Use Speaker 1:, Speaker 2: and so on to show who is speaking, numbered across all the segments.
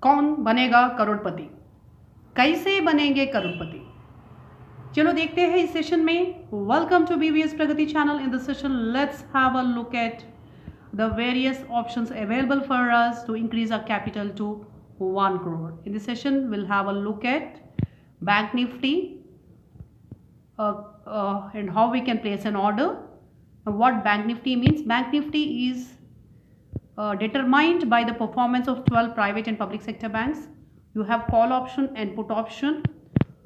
Speaker 1: कौन बनेगा करोड़पति, कैसे बनेंगे करोड़पति। चलो देखते हैं इस सेशन में। Welcome to BVS Pragati channel. In this session let's have a look at the various options available for us to increase our capital to 1 crore. In this session, we'll have a look at Bank Nifty and how we can place an order. What Bank Nifty means? Bank Nifty is determined by the performance of 12 private and public sector banks. You have call option and put option.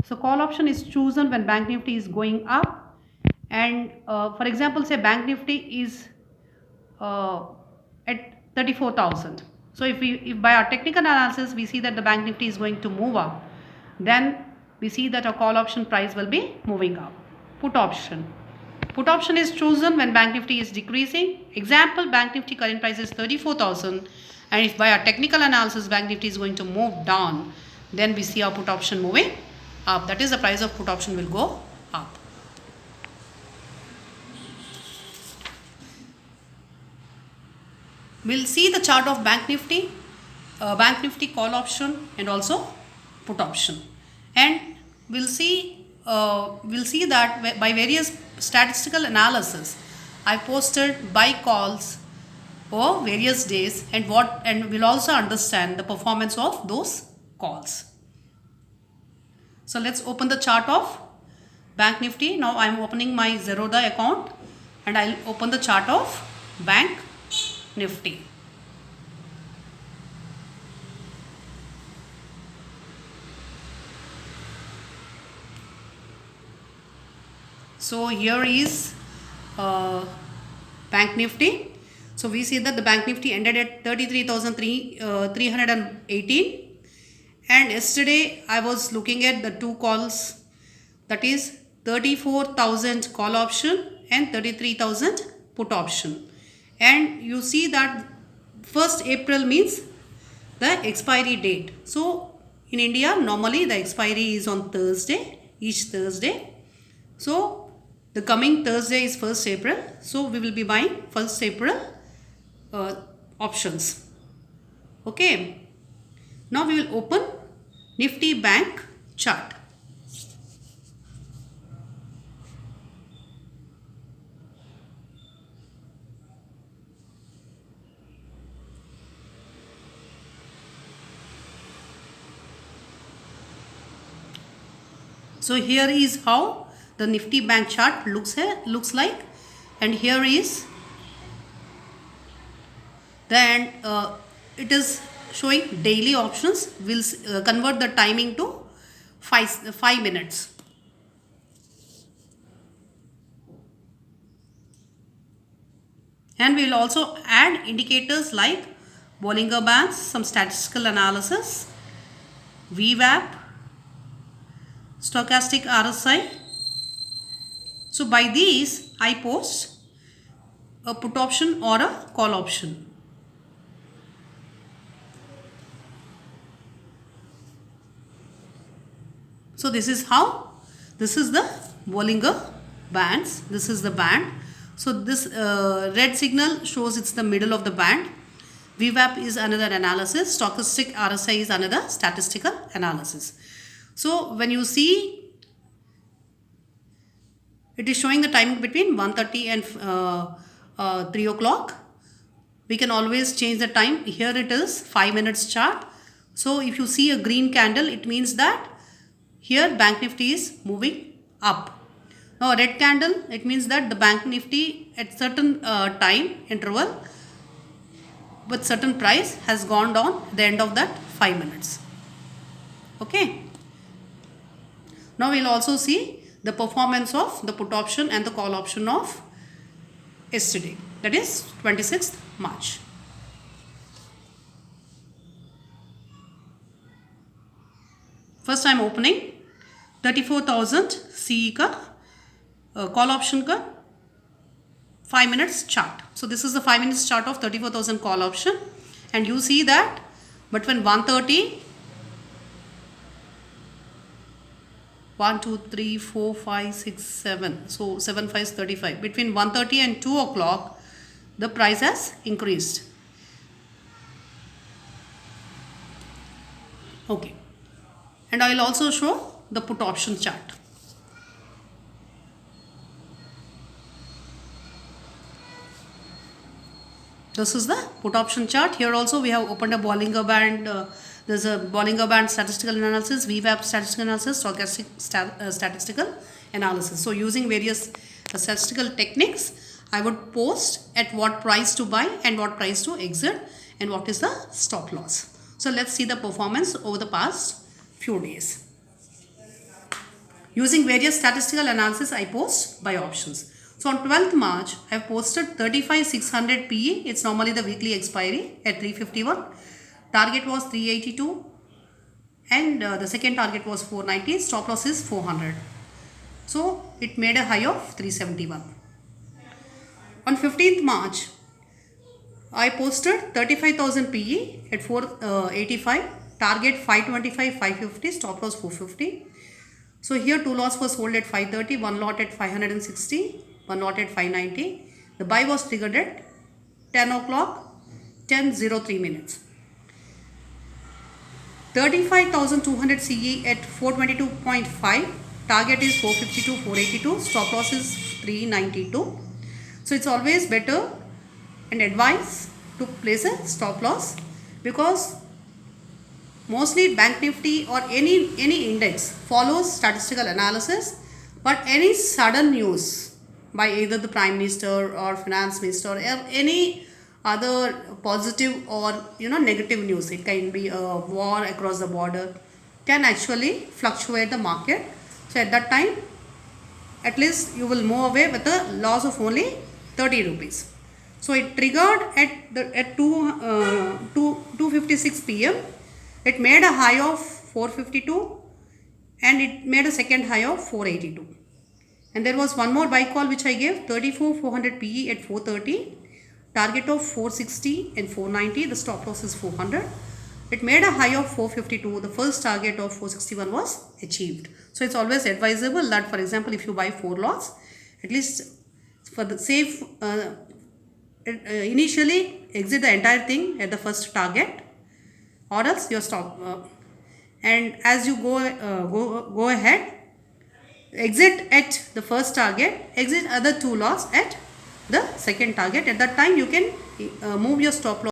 Speaker 1: So call option is chosen when Bank Nifty is going up, and for example, say Bank Nifty is at 34,000. So if by our technical analysis we see that the Bank Nifty is going to move up, then we see that our call option price will be moving up. Put option. Put option is chosen when Bank Nifty is decreasing. Example, Bank Nifty current price is 34,000, and if by our technical analysis Bank Nifty is going to move down, then we see our put option moving up. That is, the price of put option will go up. We'll see the chart of Bank Nifty call option and also put option, and we'll see that by various statistical analysis I posted buy calls for various days, and we'll also understand the performance of those calls. So let's open the chart of Bank Nifty. Now I'm opening my Zerodha account and I'll open the chart of Bank Nifty. So here is Bank Nifty. So we see that the Bank Nifty ended at 33,318, and yesterday I was looking at the two calls, that is 34,000 call option and 33,000 put option. And you see that 1st April means the expiry date. So in India normally the expiry is on Thursday, each Thursday. So the coming Thursday is 1st April. So we will be buying 1st April options. Okay. Now we will open Nifty Bank chart. So here is how the Nifty Bank chart looks like, and here is then it is showing daily options. We'll convert the timing to 5 minutes. And we will also add indicators like Bollinger Bands, some statistical analysis, VWAP, stochastic RSI. So by these I post a put option or a call option. So this is the Bollinger Bands. This is the band. So this red signal shows it's the middle of the band. VWAP is another analysis. Stochastic RSI is another statistical analysis. So when you see, it is showing the timing between 1:30 and 3 o'clock. We can always change the time. Here it is 5 minutes chart. So if you see a green candle, it means that here Bank Nifty is moving up. Now a red candle, it means that the Bank Nifty at certain time interval with certain price has gone down at the end of that 5 minutes. Okay. Now we'll also see the performance of the put option and the call option of yesterday, that is 26th March. First I am opening 34,000 CE का call option का 5 minutes chart. So this is the 5 minutes chart of 34,000 call option, and you see that between 1:30 1, 2, 3, 4, 5, 6, 7. So 7 5 is 35. Between 1:30 and 2 o'clock, the price has increased. Okay. And I will also show the put option chart. This is the put option chart. Here also we have opened a Bollinger Band. There's a Bollinger Band statistical analysis, VWAP statistical analysis, stochastic statistical analysis. So using various statistical techniques, I would post at what price to buy and what price to exit and what is the stop loss. So let's see the performance over the past few days. Using various statistical analysis, I post buy options. So on 12th March, I have posted 35,600 PE. It's normally the weekly expiry at 351. Target was 382 and the second target was 490. Stop loss is 400. So it made a high of 371. On 15th March, I posted 35,000 PE at 485. Target 525, 550. Stop loss 450. So here two lots was sold at 530, one lot at 560, one lot at 590. The buy was triggered at 10 o'clock, 10:03 minutes. 35,200 CE at 422.5. Target is 452, 482. Stop loss is 392. So it's always better and advised to place a stop loss because mostly Bank Nifty or any index follows statistical analysis, but any sudden news by either the Prime Minister or Finance Minister or any other positive or negative news, it can be a war across the border, can actually fluctuate the market. So at that time, at least you will move away with a loss of only 30 rupees. So it triggered at 2:56 p.m. It made a high of 452 and it made a second high of 482. And there was one more buy call which I gave, 34,400 PE at 430. Target of 460 and 490. The stop loss is 400. It made a high of 452. The first target of 461 was achieved. So it's always advisable that, for example, if you buy 4 lots, at least for the safe, initially exit the entire thing at the first target, or else your stop. And as you go ahead, exit at the first target, exit other 2 lots at the second target. At that time, you can move your stop loss